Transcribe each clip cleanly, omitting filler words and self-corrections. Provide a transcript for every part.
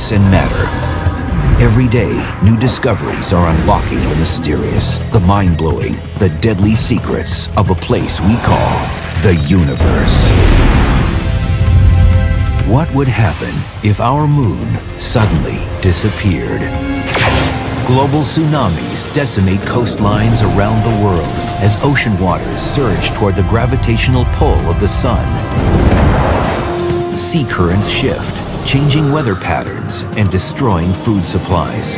ice and matter. Every day, new discoveries are unlocking the mysterious, the mind-blowing, the deadly secrets of a place we call the universe. What would happen if our moon suddenly disappeared? Global tsunamis decimate coastlines around the world as ocean waters surge toward the gravitational pull of the sun. Sea currents shift, changing weather patterns and destroying food supplies.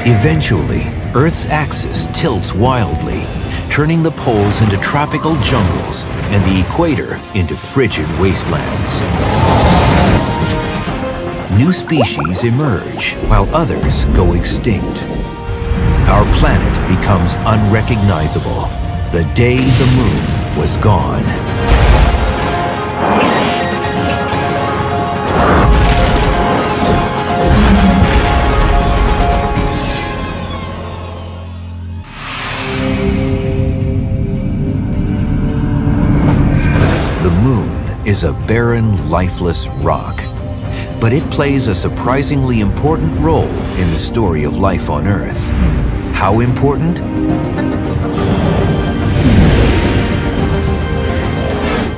Eventually, Earth's axis tilts wildly, turning the poles into tropical jungles and the equator into frigid wastelands. New species emerge while others go extinct. Our planet becomes unrecognizable the day the moon was gone. The moon is a barren, lifeless rock, but it plays a surprisingly important role in the story of life on Earth. How important?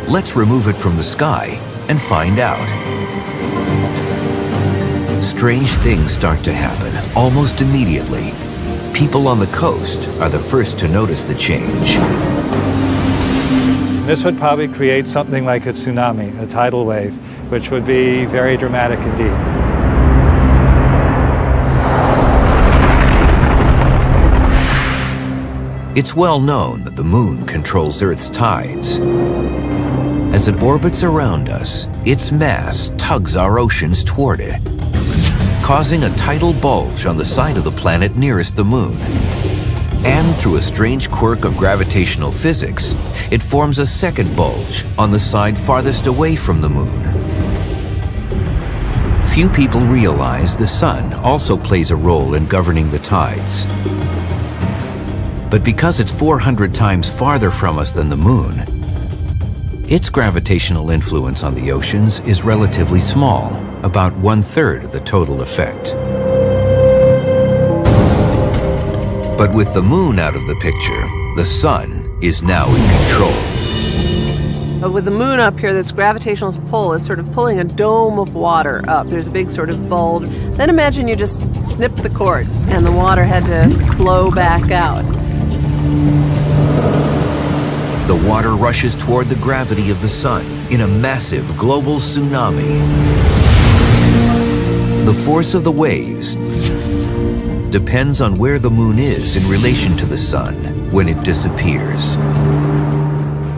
Let's remove it from the sky and find out. Strange things start to happen almost immediately. People on the coast are the first to notice the change. This would probably create something like a tsunami, a tidal wave, which would be very dramatic indeed. It's well known that the moon controls Earth's tides. As it orbits around us, its mass tugs our oceans toward it, causing a tidal bulge on the side of the planet nearest the moon. And through a strange quirk of gravitational physics, it forms a second bulge on the side farthest away from the moon. Few people realize the sun also plays a role in governing the tides. But because it's 400 times farther from us than the moon, its gravitational influence on the oceans is relatively small, about 1/3 of the total effect. But with the moon out of the picture, the sun is now in control. With the moon up here, its gravitational pull is sort of pulling a dome of water up. There's a big sort of bulge. Then imagine you just snipped the cord and the water had to flow back out. The water rushes toward the gravity of the sun in a massive global tsunami. The force of the waves depends on where the moon is in relation to the sun when it disappears.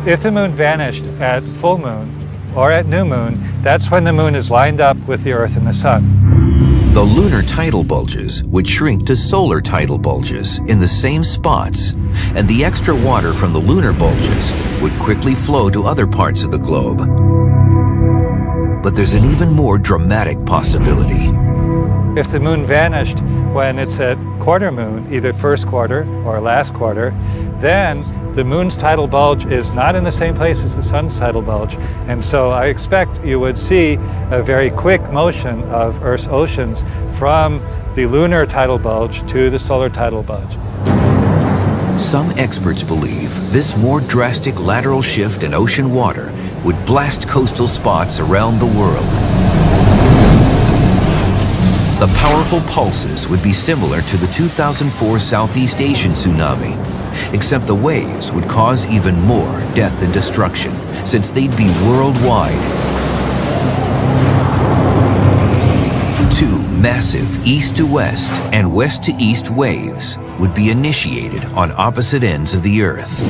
If the moon vanished at full moon or at new moon, that's when the moon is lined up with the Earth and the sun. The lunar tidal bulges would shrink to solar tidal bulges in the same spots, and the extra water from the lunar bulges would quickly flow to other parts of the globe. But there's an even more dramatic possibility. If the moon vanished when it's at quarter moon, either first quarter or last quarter, then the moon's tidal bulge is not in the same place as the sun's tidal bulge. And so I expect you would see a very quick motion of Earth's oceans from the lunar tidal bulge to the solar tidal bulge. Some experts believe this more drastic lateral shift in ocean water would blast coastal spots around the world. The powerful pulses would be similar to the 2004 Southeast Asian tsunami, except the waves would cause even more death and destruction, since they'd be worldwide. Two massive east-to-west and west-to-east waves would be initiated on opposite ends of the Earth.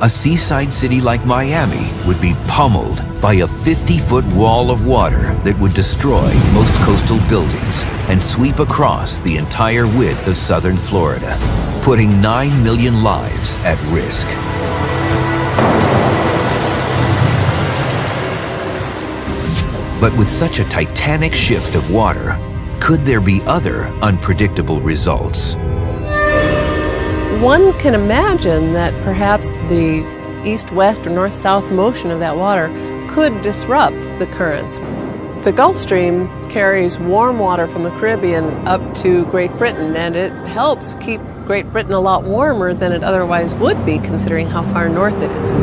A seaside city like Miami would be pummeled by a 50-foot wall of water that would destroy most coastal buildings and sweep across the entire width of southern Florida, putting 9 million lives at risk. But with such a titanic shift of water, could there be other unpredictable results? One can imagine that perhaps the east-west or north-south motion of that water could disrupt the currents. The Gulf Stream carries warm water from the Caribbean up to Great Britain, and it helps keep Great Britain a lot warmer than it otherwise would be, considering how far north it is.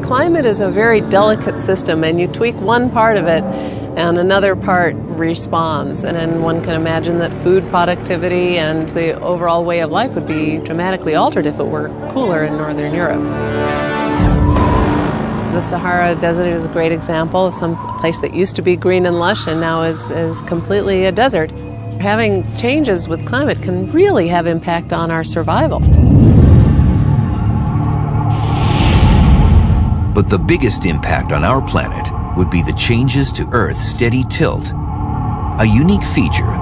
Climate is a very delicate system, and you tweak one part of it and another part responds. And then one can imagine that food productivity and the overall way of life would be dramatically altered if it were cooler in Northern Europe. The Sahara Desert is a great example of some place that used to be green and lush and now is completely a desert. Having changes with climate can really have impact on our survival. But the biggest impact on our planet would be the changes to Earth's steady tilt, a unique feature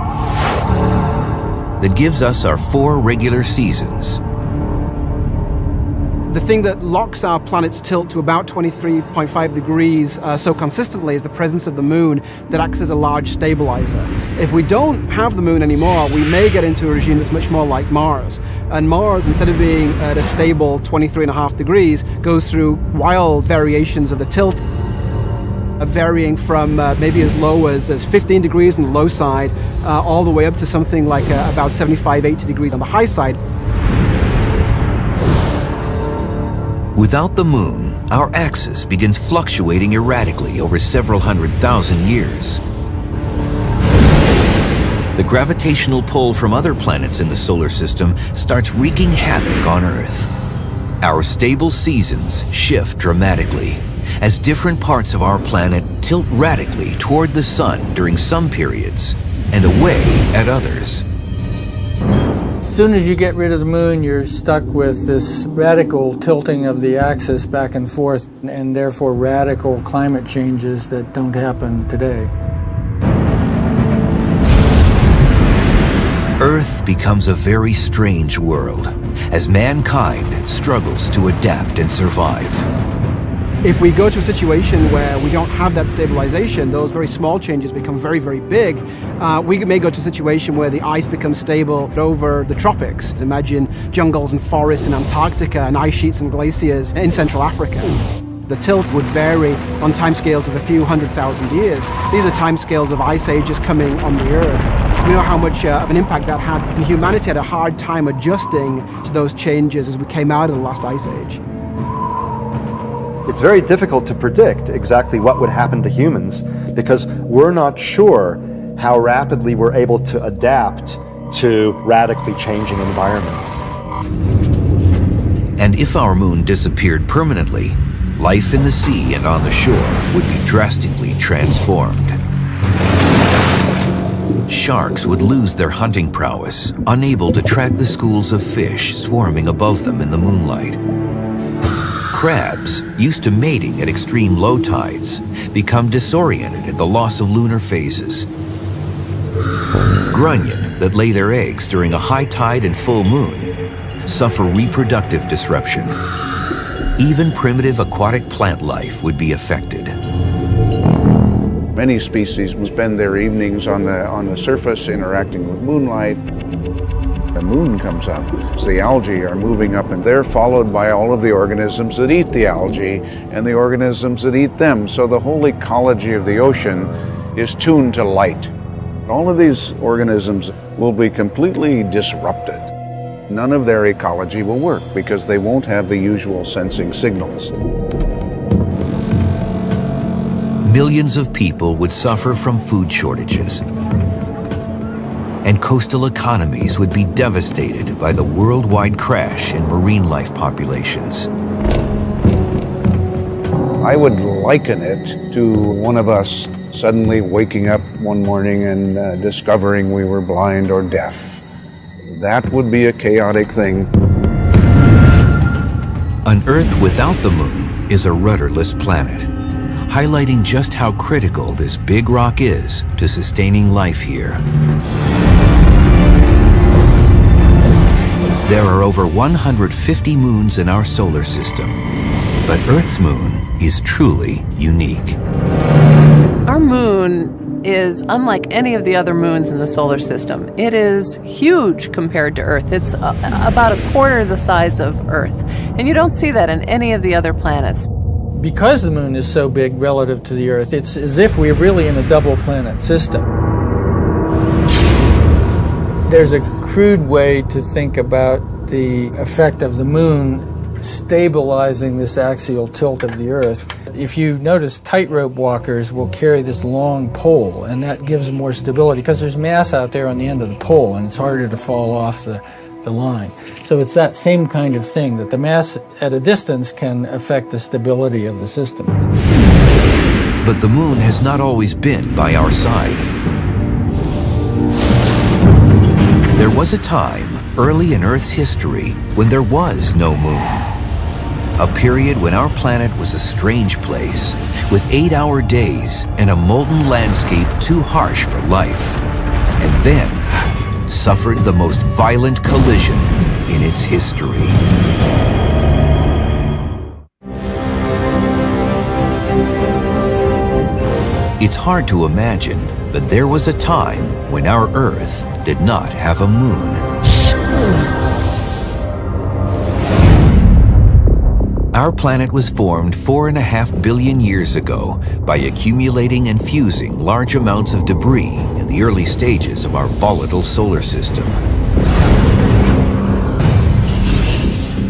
that gives us our 4 regular seasons. The thing that locks our planet's tilt to about 23.5 degrees so consistently is the presence of the moon that acts as a large stabilizer. If we don't have the moon anymore, we may get into a regime that's much more like Mars. And Mars, instead of being at a stable 23.5 degrees, goes through wild variations of the tilt, varying from maybe as low as 15 degrees on the low side, all the way up to something like about 75, 80 degrees on the high side. Without the moon, our axis begins fluctuating erratically over several 100,000 years. The gravitational pull from other planets in the solar system starts wreaking havoc on Earth. Our stable seasons shift dramatically as different parts of our planet tilt radically toward the sun during some periods and away at others. As soon as you get rid of the moon, you're stuck with this radical tilting of the axis back and forth, and therefore radical climate changes that don't happen today. Earth becomes a very strange world as mankind struggles to adapt and survive. If we go to a situation where we don't have that stabilization, those very small changes become very, very big. We may go to a situation where the ice becomes stable over the tropics. Imagine jungles and forests in Antarctica and ice sheets and glaciers in Central Africa. The tilt would vary on timescales of a few 100,000 years. These are timescales of ice ages coming on the Earth. We know how much of an impact that had, and humanity had a hard time adjusting to those changes as we came out of the last ice age. It's very difficult to predict exactly what would happen to humans because we're not sure how rapidly we're able to adapt to radically changing environments. And if our moon disappeared permanently, life in the sea and on the shore would be drastically transformed. Sharks would lose their hunting prowess, unable to track the schools of fish swarming above them in the moonlight. Crabs, used to mating at extreme low tides, become disoriented at the loss of lunar phases. Grunion, that lay their eggs during a high tide and full moon, suffer reproductive disruption. Even primitive aquatic plant life would be affected. Many species will spend their evenings on the surface interacting with moonlight. The moon comes up, so the algae are moving up, and they're followed by all of the organisms that eat the algae and the organisms that eat them. So the whole ecology of the ocean is tuned to light. All of these organisms will be completely disrupted. None of their ecology will work because they won't have the usual sensing signals. Millions of people would suffer from food shortages, and coastal economies would be devastated by the worldwide crash in marine life populations. I would liken it to one of us suddenly waking up one morning and discovering we were blind or deaf. That would be a chaotic thing. An Earth without the moon is a rudderless planet, highlighting just how critical this big rock is to sustaining life here. There are over 150 moons in our solar system, but Earth's moon is truly unique. Our moon is unlike any of the other moons in the solar system. It is huge compared to Earth. It's about a quarter the size of Earth, and you don't see that in any of the other planets. Because the moon is so big relative to the Earth, it's as if we're really in a double planet system. There's a crude way to think about the effect of the moon stabilizing this axial tilt of the Earth. If you notice, tightrope walkers will carry this long pole, and that gives more stability because there's mass out there on the end of the pole, and it's harder to fall off the line. So it's that same kind of thing, that the mass at a distance can affect the stability of the system. But the moon has not always been by our side. There was a time early in Earth's history when there was no moon. A period when our planet was a strange place, with 8-hour days and a molten landscape too harsh for life. And then suffered the most violent collision in its history. It's hard to imagine, but there was a time when our Earth did not have a moon. Our planet was formed 4.5 billion years ago by accumulating and fusing large amounts of debris in the early stages of our volatile solar system.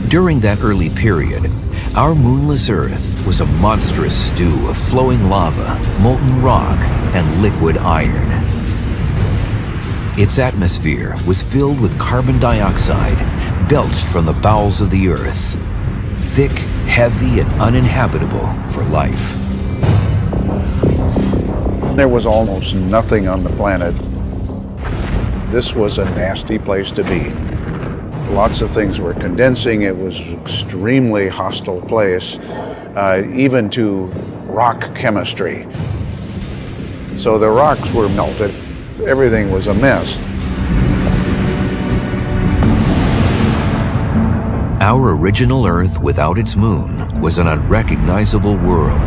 During that early period, our moonless Earth was a monstrous stew of flowing lava, molten rock, and liquid iron. Its atmosphere was filled with carbon dioxide, belched from the bowels of the Earth. Thick, heavy, and uninhabitable for life. There was almost nothing on the planet. This was a nasty place to be. Lots of things were condensing. It was an extremely hostile place, even to rock chemistry. So the rocks were melted. Everything was a mess. Our original Earth without its moon was an unrecognizable world.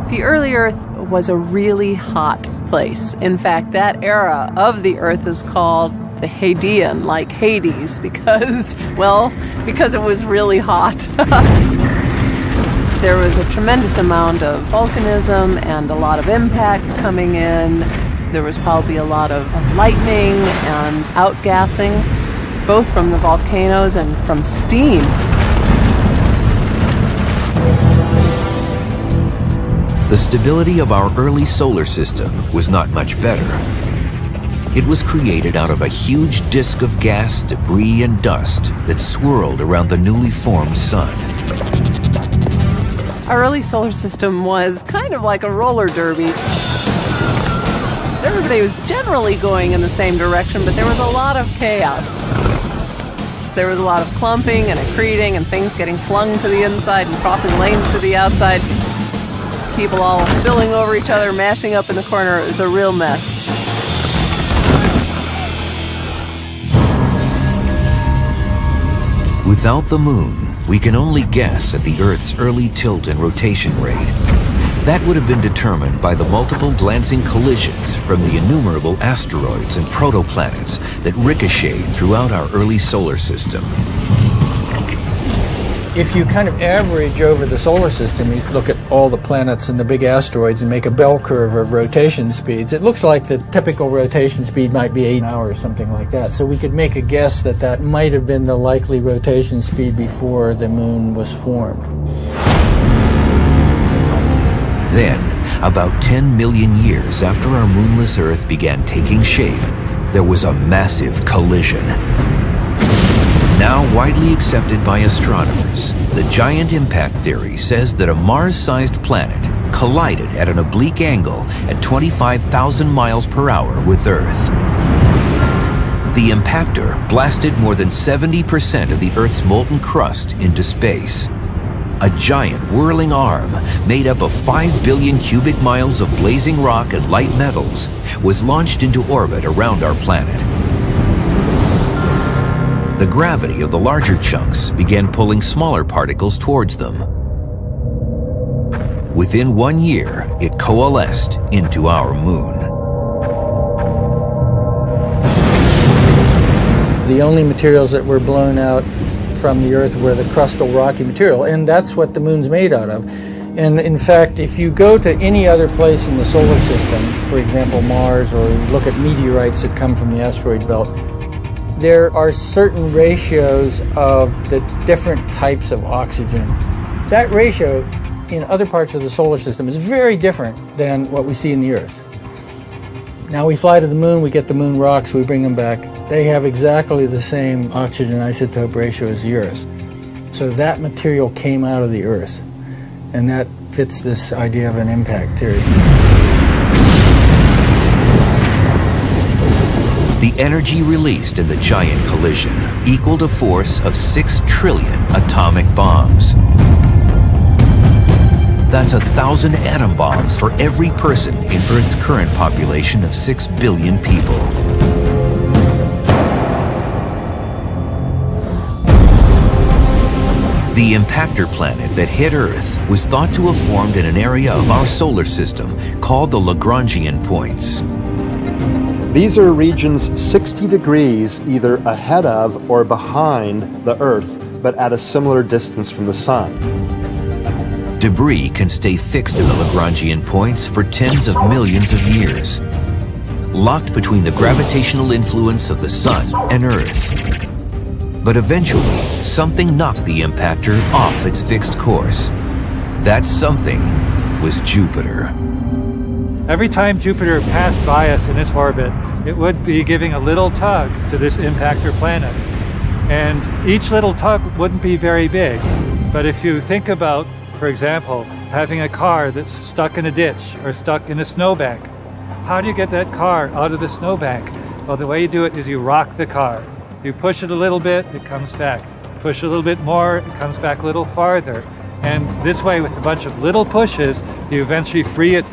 The early Earth was a really hot place. In fact, that era of the Earth is called the Hadean, like Hades, because it was really hot. There was a tremendous amount of volcanism and a lot of impacts coming in. There was probably a lot of lightning and outgassing, both from the volcanoes and from steam. The stability of our early solar system was not much better. It was created out of a huge disk of gas, debris, and dust that swirled around the newly formed sun. Our early solar system was kind of like a roller derby. Everybody was generally going in the same direction, but there was a lot of chaos. There was a lot of clumping and accreting and things getting flung to the inside and crossing lanes to the outside. People all spilling over each other, mashing up in the corner. It was a real mess. Without the moon, we can only guess at the Earth's early tilt and rotation rate. That would have been determined by the multiple glancing collisions from the innumerable asteroids and protoplanets that ricocheted throughout our early solar system. If you kind of average over the solar system, you look at all the planets and the big asteroids and make a bell curve of rotation speeds, it looks like the typical rotation speed might be 8 hours, something like that. So we could make a guess that that might have been the likely rotation speed before the moon was formed. Then, about 10 million years after our moonless Earth began taking shape, there was a massive collision. Now widely accepted by astronomers, the giant impact theory says that a Mars-sized planet collided at an oblique angle at 25,000 miles per hour with Earth. The impactor blasted more than 70% of the Earth's molten crust into space. A giant whirling arm made up of 5 billion cubic miles of blazing rock and light metals was launched into orbit around our planet. The gravity of the larger chunks began pulling smaller particles towards them. Within 1 year, it coalesced into our moon. The only materials that were blown out from the Earth were the crustal rocky material, and that's what the moon's made out of. And in fact, if you go to any other place in the solar system, for example Mars, or look at meteorites that come from the asteroid belt, there are certain ratios of the different types of oxygen. That ratio in other parts of the solar system is very different than what we see in the Earth. Now we fly to the moon, we get the moon rocks, we bring them back. They have exactly the same oxygen isotope ratio as the Earth. So that material came out of the Earth. And that fits this idea of an impact theory. The energy released in the giant collision equaled a force of 6 trillion atomic bombs. That's 1,000 atom bombs for every person in Earth's current population of 6 billion people. The impactor planet that hit Earth was thought to have formed in an area of our solar system called the Lagrangian points. These are regions 60 degrees either ahead of or behind the Earth, but at a similar distance from the Sun. Debris can stay fixed in the Lagrangian points for tens of millions of years, locked between the gravitational influence of the Sun and Earth. But eventually, something knocked the impactor off its fixed course. That something was Jupiter. Every time Jupiter passed by us in its orbit, it would be giving a little tug to this impactor planet. And each little tug wouldn't be very big. But if you think about, for example, having a car that's stuck in a ditch or stuck in a snowbank, how do you get that car out of the snowbank? Well, the way you do it is you rock the car. You push it a little bit, it comes back. Push a little bit more, it comes back a little farther. And this way, with a bunch of little pushes, you eventually free it.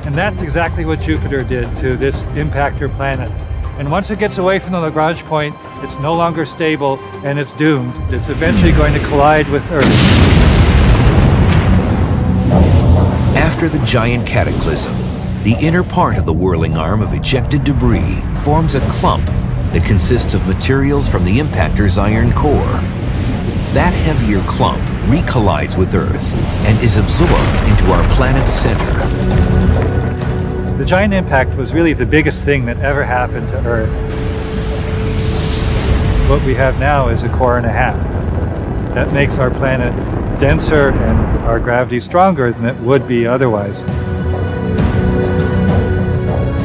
And that's exactly what Jupiter did to this impactor planet. And once it gets away from the Lagrange point, it's no longer stable and it's doomed. It's eventually going to collide with Earth. After the giant cataclysm, the inner part of the whirling arm of ejected debris forms a clump that consists of materials from the impactor's iron core. That heavier clump recollides with Earth and is absorbed into our planet's center. The giant impact was really the biggest thing that ever happened to Earth. What we have now is a core and a half. That makes our planet denser and our gravity stronger than it would be otherwise.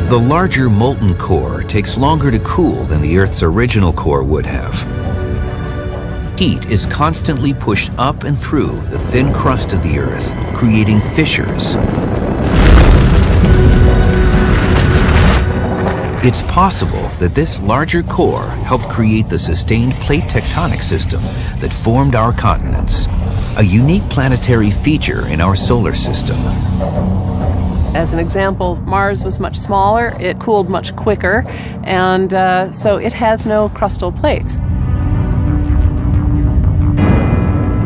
The larger molten core takes longer to cool than the Earth's original core would have. Heat is constantly pushed up and through the thin crust of the Earth, creating fissures. It's possible that this larger core helped create the sustained plate tectonic system that formed our continents, a unique planetary feature in our solar system. As an example, Mars was much smaller, it cooled much quicker, and so it has no crustal plates.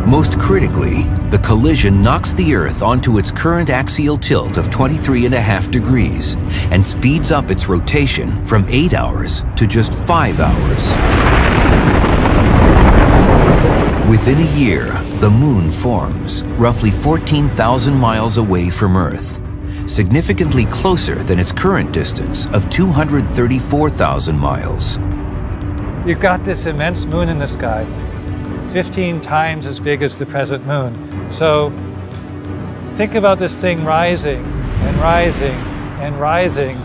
Most critically, the collision knocks the Earth onto its current axial tilt of 23.5 degrees and speeds up its rotation from 8 hours to just 5 hours. Within a year, the Moon forms, roughly 14,000 miles away from Earth, significantly closer than its current distance of 234,000 miles. You've got this immense moon in the sky, 15 times as big as the present moon. So think about this thing rising and rising and rising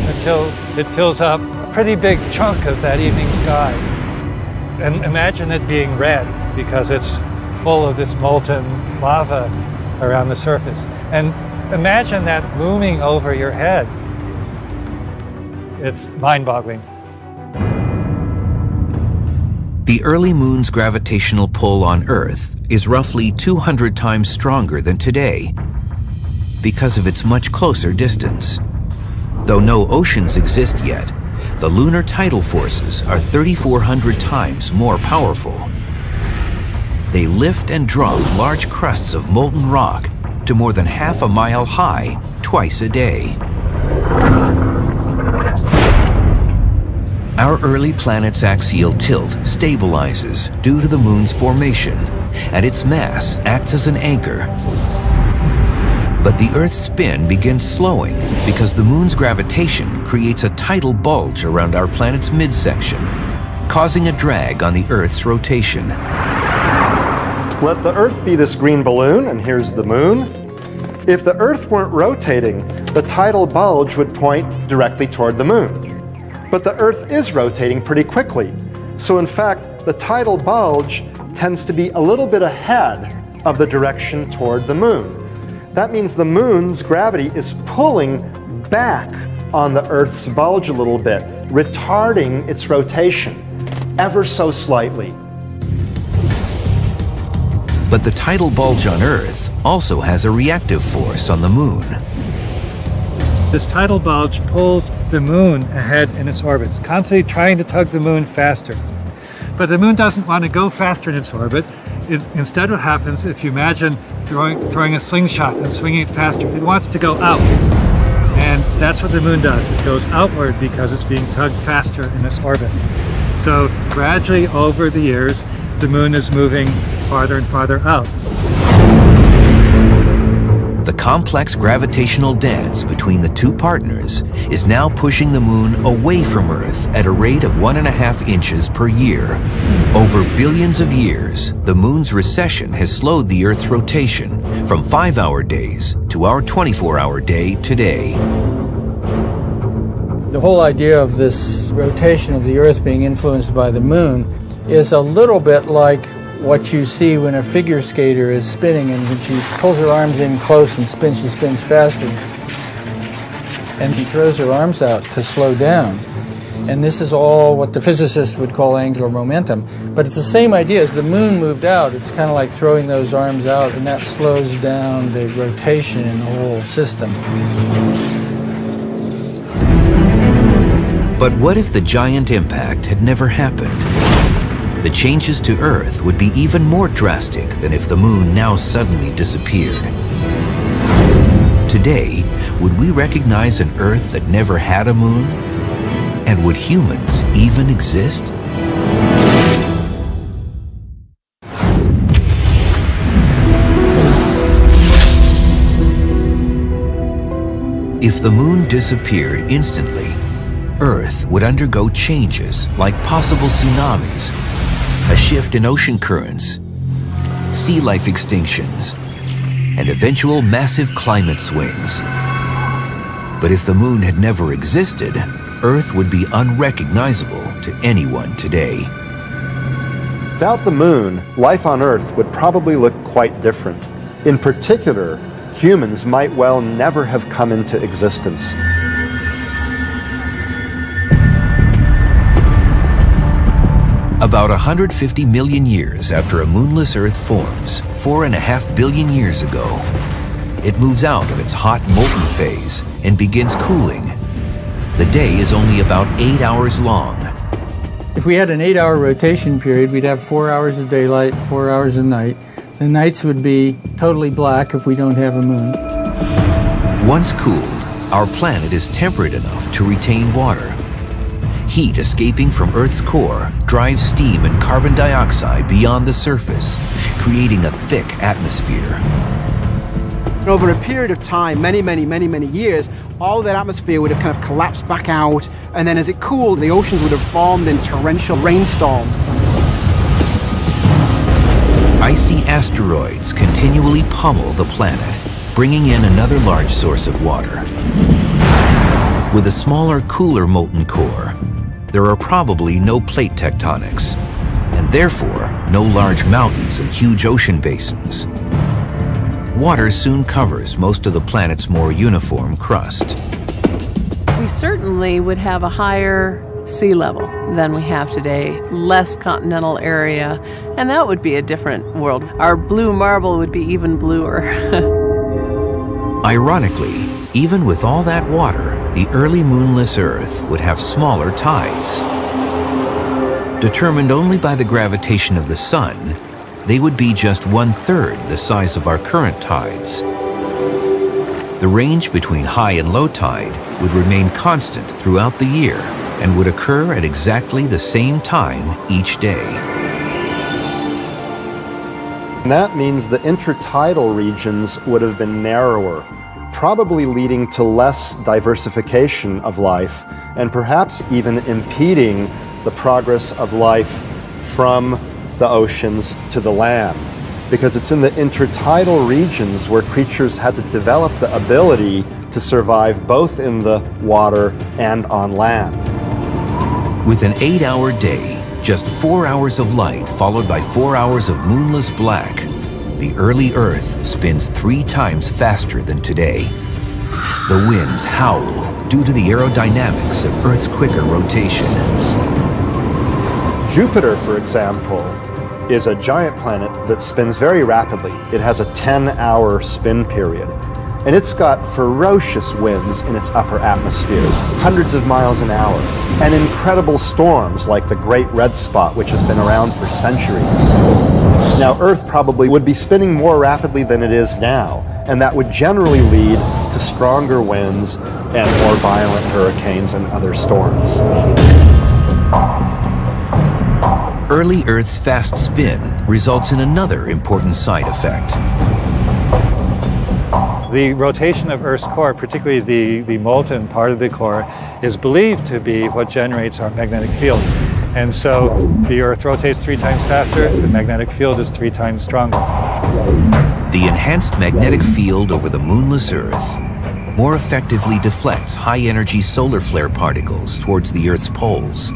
until it fills up a pretty big chunk of that evening sky. And imagine it being red because it's full of this molten lava around the surface. And imagine that looming over your head. It's mind-boggling. The early moon's gravitational pull on Earth is roughly 200 times stronger than today because of its much closer distance. Though no oceans exist yet, the lunar tidal forces are 3,400 times more powerful. They lift and drop large crusts of molten rock to more than half a mile high twice a day. Our early planet's axial tilt stabilizes due to the moon's formation, and its mass acts as an anchor. But the Earth's spin begins slowing because the moon's gravitation creates a tidal bulge around our planet's midsection, causing a drag on the Earth's rotation. Let the Earth be this green balloon, and here's the moon. If the Earth weren't rotating, the tidal bulge would point directly toward the moon. But the Earth is rotating pretty quickly. So in fact, the tidal bulge tends to be a little bit ahead of the direction toward the moon. That means the moon's gravity is pulling back on the Earth's bulge a little bit, retarding its rotation ever so slightly. But the tidal bulge on Earth also has a reactive force on the moon. This tidal bulge pulls the moon ahead in its orbit. It's constantly trying to tug the moon faster. But the moon doesn't want to go faster in its orbit. Instead, what happens, if you imagine throwing a slingshot and swinging it faster, it wants to go out. And that's what the moon does. It goes outward because it's being tugged faster in its orbit. So gradually over the years, the moon is moving farther and farther out. The complex gravitational dance between the two partners is now pushing the moon away from Earth at a rate of 1.5 inches per year. Over billions of years, the moon's recession has slowed the Earth's rotation from 5-hour days to our 24-hour day today. The whole idea of this rotation of the Earth being influenced by the moon is a little bit like what you see when a figure skater is spinning, and when she pulls her arms in close and spins, she spins faster. And she throws her arms out to slow down. And this is all what the physicists would call angular momentum. But it's the same idea. As the moon moved out, it's kind of like throwing those arms out, and that slows down the rotation in the whole system. But what if the giant impact had never happened? The changes to Earth would be even more drastic than if the moon now suddenly disappeared. Today, would we recognize an Earth that never had a moon? And would humans even exist? If the moon disappeared instantly, Earth would undergo changes like possible tsunamis, a shift in ocean currents, sea life extinctions, and eventual massive climate swings. But if the moon had never existed, Earth would be unrecognizable to anyone today. Without the moon, life on Earth would probably look quite different. In particular, humans might well never have come into existence. About 150 million years after a moonless Earth forms, 4.5 billion years ago, it moves out of its hot molten phase and begins cooling. The day is only about 8 hours long. If we had an 8-hour rotation period, we'd have 4 hours of daylight, 4 hours of night. The nights would be totally black if we don't have a moon. Once cooled, our planet is temperate enough to retain water. Heat escaping from Earth's core drives steam and carbon dioxide beyond the surface, creating a thick atmosphere. Over a period of time, many years, all of that atmosphere would have kind of collapsed back out, and then as it cooled, the oceans would have formed in torrential rainstorms. Icy asteroids continually pummel the planet, bringing in another large source of water. With a smaller, cooler molten core, there are probably no plate tectonics, and therefore no large mountains and huge ocean basins. Water soon covers most of the planet's more uniform crust. We certainly would have a higher sea level than we have today, less continental area, and that would be a different world. Our blue marble would be even bluer. Ironically, even with all that water, the early moonless Earth would have smaller tides. Determined only by the gravitation of the sun, they would be just 1/3 the size of our current tides. The range between high and low tide would remain constant throughout the year, and would occur at exactly the same time each day. And that means the intertidal regions would have been narrower, probably leading to less diversification of life, and perhaps even impeding the progress of life from the oceans to the land. Because it's in the intertidal regions where creatures had to develop the ability to survive both in the water and on land. With an 8-hour day, just 4 hours of light followed by 4 hours of moonless black, the early Earth spins 3 times faster than today. The winds howl due to the aerodynamics of Earth's quicker rotation. Jupiter, for example, is a giant planet that spins very rapidly. It has a 10-hour spin period. And it's got ferocious winds in its upper atmosphere, hundreds of miles an hour, and incredible storms like the Great Red Spot, which has been around for centuries. Now, Earth probably would be spinning more rapidly than it is now, and that would generally lead to stronger winds and more violent hurricanes and other storms. Early Earth's fast spin results in another important side effect. The rotation of Earth's core, particularly the molten part of the core, is believed to be what generates our magnetic field. And so the Earth rotates 3 times faster, the magnetic field is 3 times stronger. The enhanced magnetic field over the moonless Earth more effectively deflects high-energy solar flare particles towards the Earth's poles,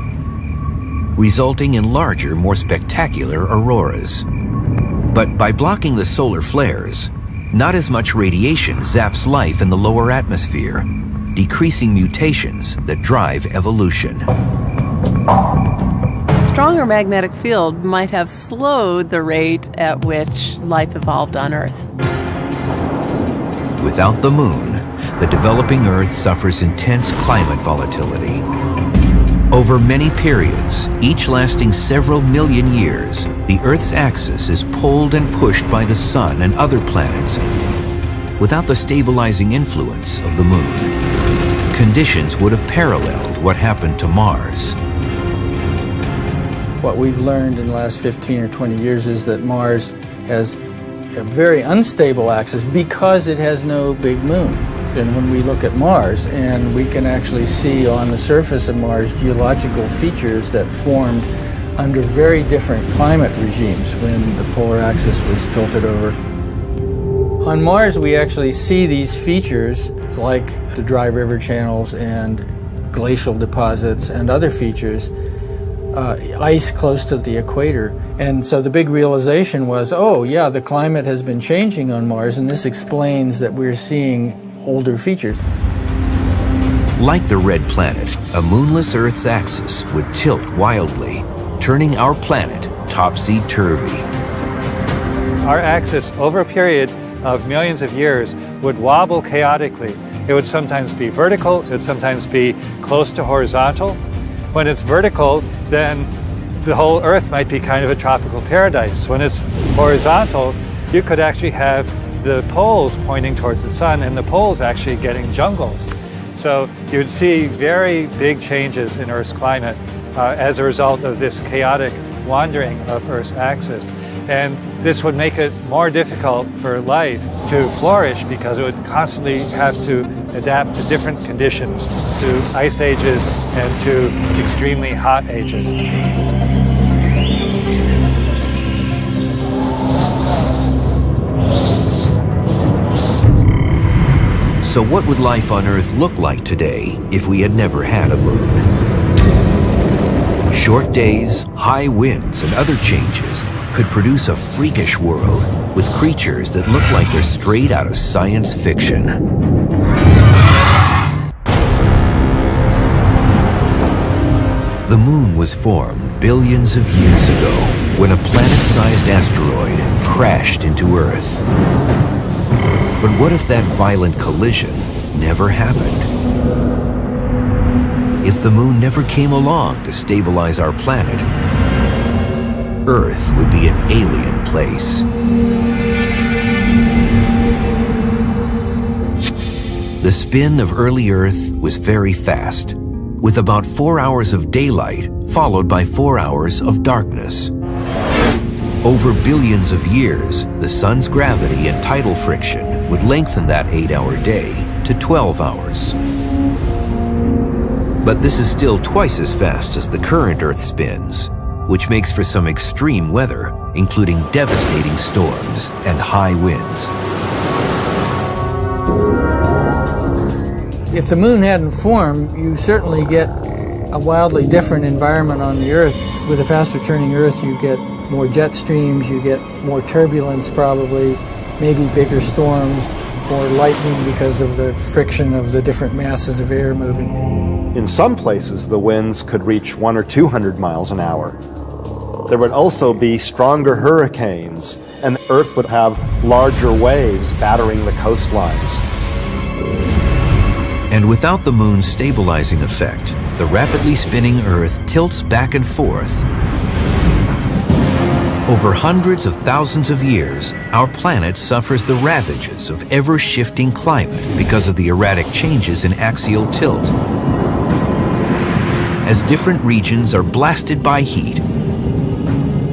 resulting in larger, more spectacular auroras. But by blocking the solar flares, not as much radiation zaps life in the lower atmosphere, decreasing mutations that drive evolution. Stronger magnetic field might have slowed the rate at which life evolved on Earth. Without the moon, the developing Earth suffers intense climate volatility. Over many periods, each lasting several million years, the Earth's axis is pulled and pushed by the Sun and other planets without the stabilizing influence of the Moon. Conditions would have paralleled what happened to Mars. What we've learned in the last 15 or 20 years is that Mars has a very unstable axis because it has no big moon. And when we look at Mars, and we can actually see on the surface of Mars geological features that formed under very different climate regimes when the polar axis was tilted over. On Mars, we actually see these features like the dry river channels and glacial deposits and other features, ice close to the equator. And so the big realization was, oh yeah, the climate has been changing on Mars, and this explains that we're seeing older features. Like the red planet, a moonless Earth's axis would tilt wildly, turning our planet topsy-turvy. Our axis, over a period of millions of years, would wobble chaotically. It would sometimes be vertical, it would sometimes be close to horizontal. When it's vertical, then the whole Earth might be kind of a tropical paradise. When it's horizontal, you could actually have the poles pointing towards the sun and the poles actually getting jungles. So you'd see very big changes in Earth's climate as a result of this chaotic wandering of Earth's axis. And this would make it more difficult for life to flourish because it would constantly have to adapt to different conditions, to ice ages and to extremely hot ages. So what would life on Earth look like today if we had never had a moon? Short days, high winds, and other changes could produce a freakish world with creatures that look like they're straight out of science fiction. The moon was formed billions of years ago when a planet-sized asteroid crashed into Earth. But what if that violent collision never happened? If the moon never came along to stabilize our planet, Earth would be an alien place. The spin of early Earth was very fast, with about 4 hours of daylight followed by 4 hours of darkness. Over billions of years, the sun's gravity and tidal friction would lengthen that 8-hour day to 12 hours. But this is still twice as fast as the current Earth spins, which makes for some extreme weather, including devastating storms and high winds. If the moon hadn't formed, you certainly get a wildly different environment on the Earth. With a faster turning Earth, you get more jet streams, you get more turbulence probably, maybe bigger storms, more lightning because of the friction of the different masses of air moving. In some places, the winds could reach 100 or 200 miles an hour. There would also be stronger hurricanes, and the Earth would have larger waves battering the coastlines. And without the moon's stabilizing effect, the rapidly spinning Earth tilts back and forth. Over hundreds of thousands of years, our planet suffers the ravages of ever-shifting climate because of the erratic changes in axial tilt. As different regions are blasted by heat,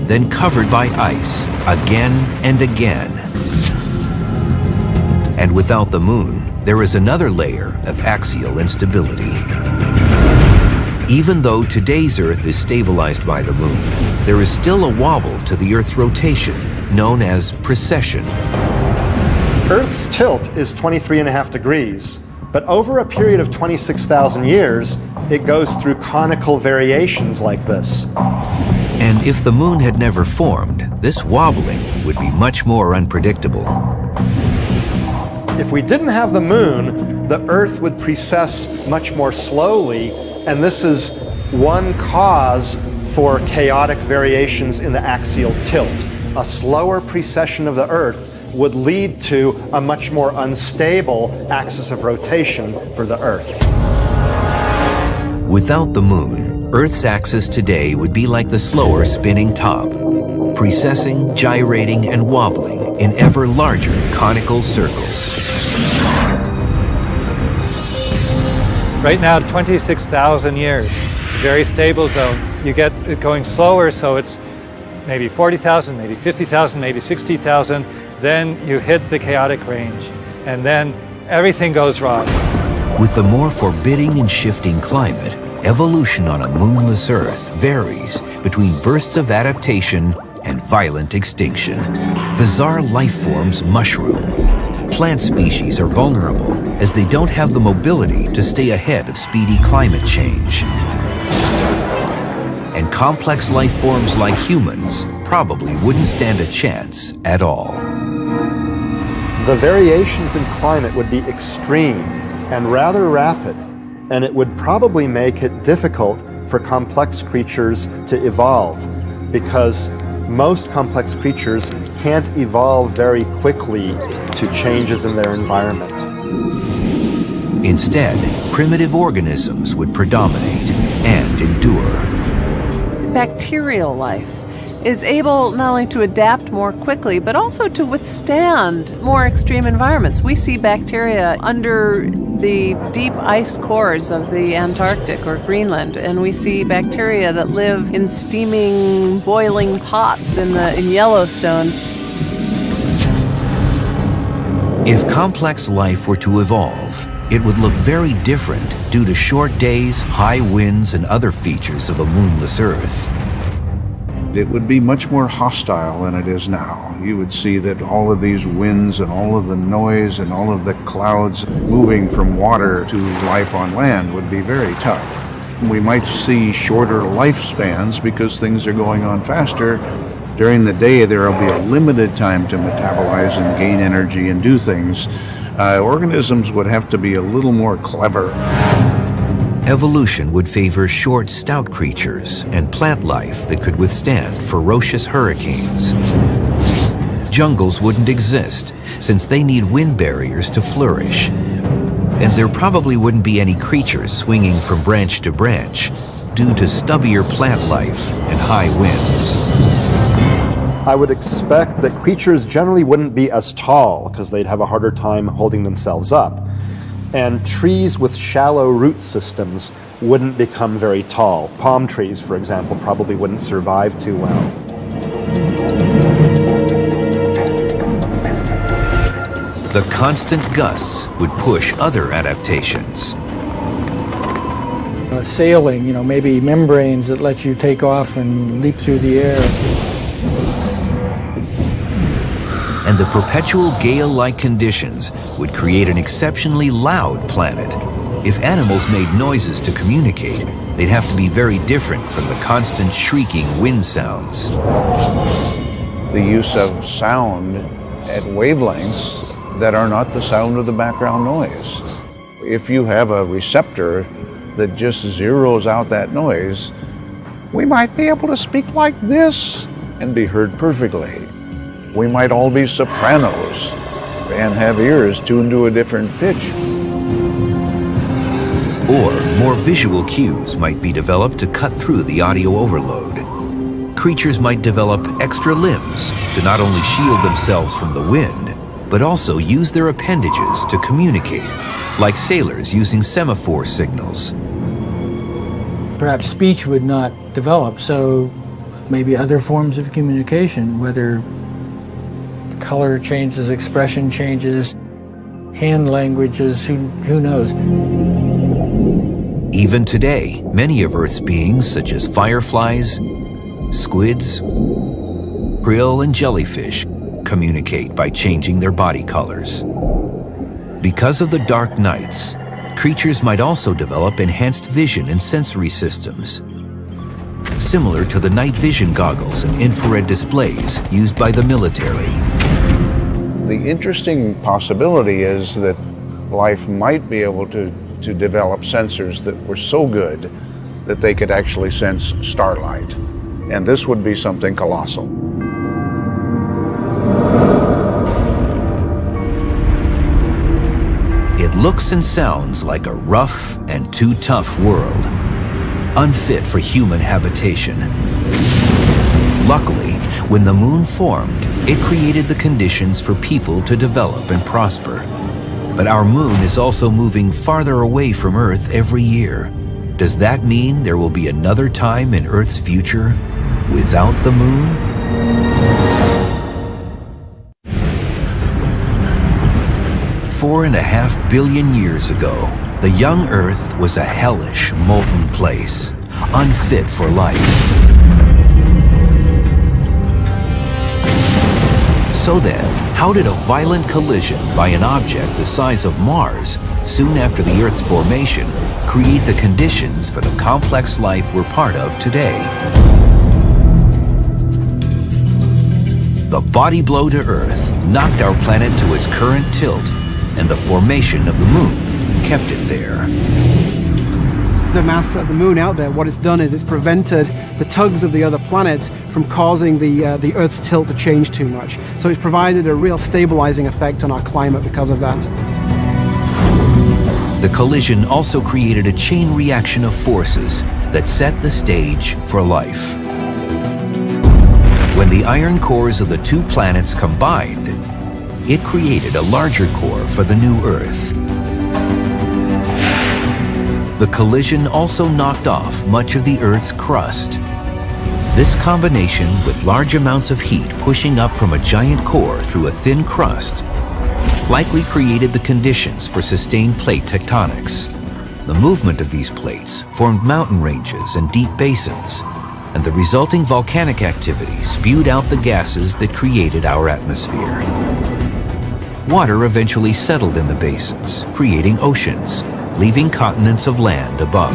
then covered by ice again and again. And without the moon, there is another layer of axial instability. Even though today's Earth is stabilized by the moon, there is still a wobble to the Earth's rotation, known as precession. Earth's tilt is 23.5 degrees, but over a period of 26,000 years, it goes through conical variations like this. And if the moon had never formed, this wobbling would be much more unpredictable. If we didn't have the moon, the Earth would precess much more slowly, and this is one cause for chaotic variations in the axial tilt. A slower precession of the Earth would lead to a much more unstable axis of rotation for the Earth. Without the moon, Earth's axis today would be like the slower spinning top, precessing, gyrating, and wobbling in ever larger conical circles. Right now, 26,000 years, very stable zone. You get it going slower, so it's maybe 40,000, maybe 50,000, maybe 60,000. Then you hit the chaotic range, and then everything goes wrong. With the more forbidding and shifting climate, evolution on a moonless Earth varies between bursts of adaptation and violent extinction. Bizarre life forms mushroom. Plant species are vulnerable as they don't have the mobility to stay ahead of speedy climate change. And complex life forms like humans probably wouldn't stand a chance at all. The variations in climate would be extreme and rather rapid, and it would probably make it difficult for complex creatures to evolve, because most complex creatures can't evolve very quickly to changes in their environment. Instead, primitive organisms would predominate and endure. Bacterial life is able not only to adapt more quickly, but also to withstand more extreme environments. We see bacteria under the deep ice cores of the Antarctic or Greenland, and we see bacteria that live in steaming, boiling pots in Yellowstone. If complex life were to evolve, it would look very different due to short days, high winds, and other features of a moonless Earth. It would be much more hostile than it is now. You would see that all of these winds and all of the noise and all of the clouds moving from water to life on land would be very tough. We might see shorter lifespans because things are going on faster. During the day, there will be a limited time to metabolize and gain energy and do things. Organisms would have to be a little more clever. Evolution would favor short, stout creatures and plant life that could withstand ferocious hurricanes. Jungles wouldn't exist, since they need wind barriers to flourish. And there probably wouldn't be any creatures swinging from branch to branch due to stubbier plant life and high winds. I would expect that creatures generally wouldn't be as tall because they'd have a harder time holding themselves up. and trees with shallow root systems wouldn't become very tall. Palm trees, for example, probably wouldn't survive too well. The constant gusts would push other adaptations. Sailing, maybe membranes that let you take off and leap through the air. And the perpetual gale-like conditions would create an exceptionally loud planet. If animals made noises to communicate, they'd have to be very different from the constant shrieking wind sounds. The use of sound at wavelengths that are not the sound of the background noise. If you have a receptor that just zeroes out that noise, we might be able to speak like this and be heard perfectly. We might all be sopranos and have ears tuned to a different pitch. Or more visual cues might be developed to cut through the audio overload. Creatures might develop extra limbs to not only shield themselves from the wind, but also use their appendages to communicate, like sailors using semaphore signals. Perhaps speech would not develop, so maybe other forms of communication, whether color changes, expression changes, hand languages, who knows. Even today, many of Earth's beings, such as fireflies, squids, krill, and jellyfish, communicate by changing their body colors. Because of the dark nights, creatures might also develop enhanced vision and sensory systems, similar to the night vision goggles and infrared displays used by the military. The interesting possibility is that life might be able to develop sensors that were so good that they could actually sense starlight. And this would be something colossal. It looks and sounds like a rough and too tough world, unfit for human habitation. Luckily, when the moon formed, it created the conditions for people to develop and prosper. But our moon is also moving farther away from Earth every year. Does that mean there will be another time in Earth's future without the moon? $4.5 billion years ago, the young Earth was a hellish, molten place, unfit for life. So then, how did a violent collision by an object the size of Mars, soon after the Earth's formation, create the conditions for the complex life we're part of today? The body blow to Earth knocked our planet to its current tilt, and the formation of the moon kept it there. The mass of the moon out there, what it's done is it's prevented the tugs of the other planets from causing the Earth's tilt to change too much. So it's provided a real stabilizing effect on our climate because of that. The collision also created a chain reaction of forces that set the stage for life. When the iron cores of the two planets combined, it created a larger core for the new Earth. The collision also knocked off much of the Earth's crust. This combination, with large amounts of heat pushing up from a giant core through a thin crust, likely created the conditions for sustained plate tectonics. The movement of these plates formed mountain ranges and deep basins, and the resulting volcanic activity spewed out the gases that created our atmosphere. Water eventually settled in the basins, creating oceans, leaving continents of land above.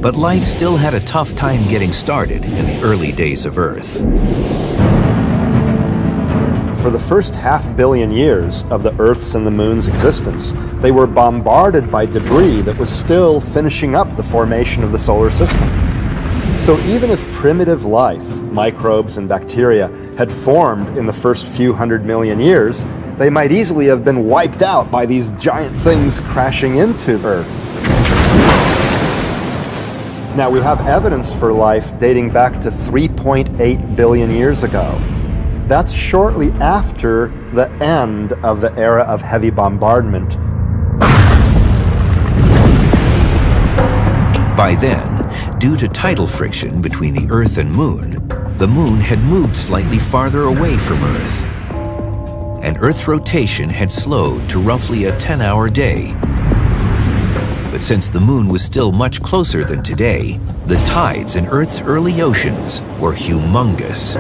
But life still had a tough time getting started in the early days of Earth. For the first 500 million years of the Earth's and the Moon's existence, they were bombarded by debris that was still finishing up the formation of the solar system. So even if primitive life, microbes and bacteria, had formed in the first few 100 million years, they might easily have been wiped out by these giant things crashing into Earth. Now we have evidence for life dating back to 3.8 billion years ago. That's shortly after the end of the era of heavy bombardment. By then, due to tidal friction between the Earth and Moon, the Moon had moved slightly farther away from Earth, and Earth's rotation had slowed to roughly a 10-hour day. But since the Moon was still much closer than today, the tides in Earth's early oceans were humongous.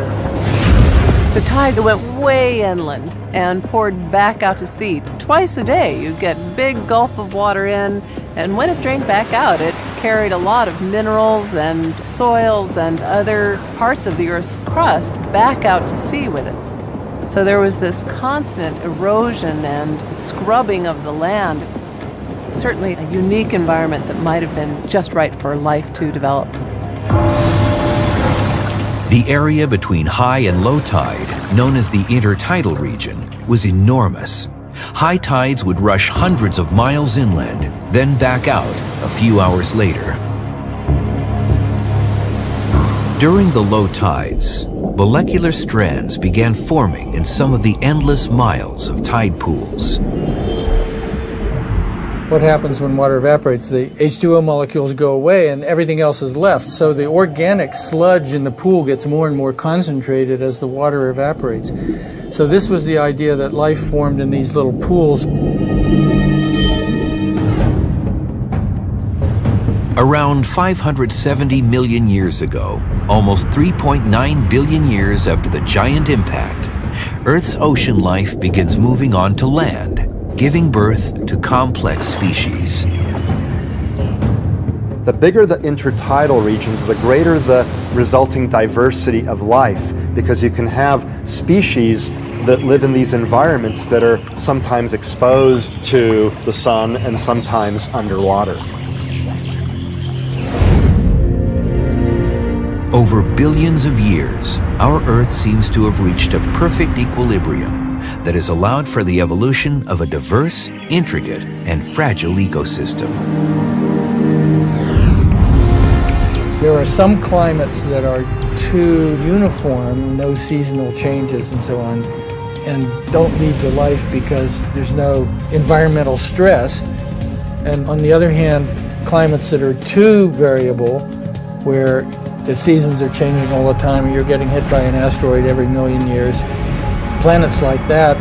The tides went way inland and poured back out to sea. Twice a day, you'd get a big gulf of water in, and when it drained back out, it carried a lot of minerals and soils and other parts of the Earth's crust back out to sea with it. So there was this constant erosion and scrubbing of the land. Certainly a unique environment that might have been just right for life to develop. The area between high and low tide, known as the intertidal region, was enormous. High tides would rush hundreds of miles inland, then back out a few hours later. During the low tides, molecular strands began forming in some of the endless miles of tide pools. What happens when water evaporates? The H2O molecules go away and everything else is left. So the organic sludge in the pool gets more and more concentrated as the water evaporates. So this was the idea that life formed in these little pools. Around 570 million years ago, almost 3.9 billion years after the giant impact, Earth's ocean life begins moving on to land, giving birth to complex species. The bigger the intertidal regions, the greater the resulting diversity of life, because you can have species that live in these environments that are sometimes exposed to the sun and sometimes underwater. Over billions of years, our Earth seems to have reached a perfect equilibrium that has allowed for the evolution of a diverse, intricate, and fragile ecosystem. There are some climates that are too uniform, no seasonal changes and so on, and don't lead to life because there's no environmental stress. And on the other hand, climates that are too variable, where the seasons are changing all the time, or you're getting hit by an asteroid every million years, planets like that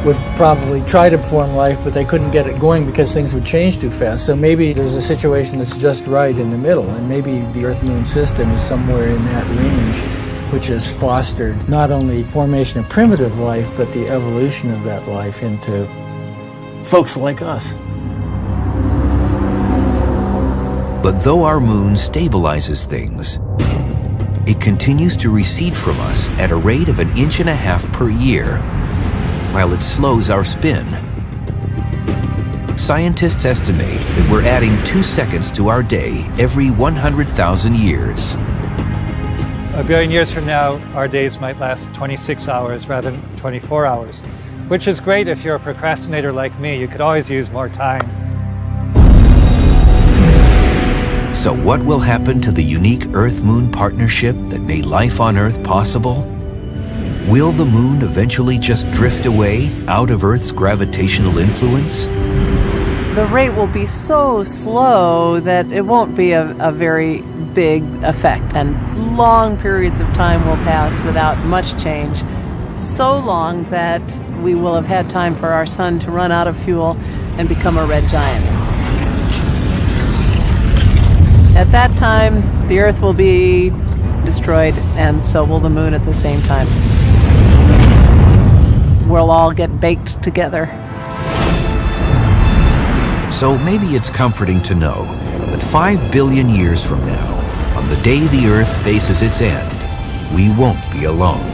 would probably try to form life, but they couldn't get it going because things would change too fast. So maybe there's a situation that's just right in the middle, and maybe the Earth-Moon system is somewhere in that range, which has fostered not only formation of primitive life, but the evolution of that life into folks like us. But though our moon stabilizes things, it continues to recede from us at a rate of 1.5 inches per year, while it slows our spin. Scientists estimate that we're adding 2 seconds to our day every 100,000 years. A billion years from now, our days might last 26 hours rather than 24 hours, which is great if you're a procrastinator like me. You could always use more time. So what will happen to the unique Earth-Moon partnership that made life on Earth possible? Will the Moon eventually just drift away out of Earth's gravitational influence? The rate will be so slow that it won't be a very big effect, and long periods of time will pass without much change. So long that we will have had time for our sun to run out of fuel and become a red giant. At that time, the Earth will be destroyed, and so will the Moon at the same time. We'll all get baked together. So maybe it's comforting to know that 5 billion years from now, on the day the Earth faces its end, we won't be alone.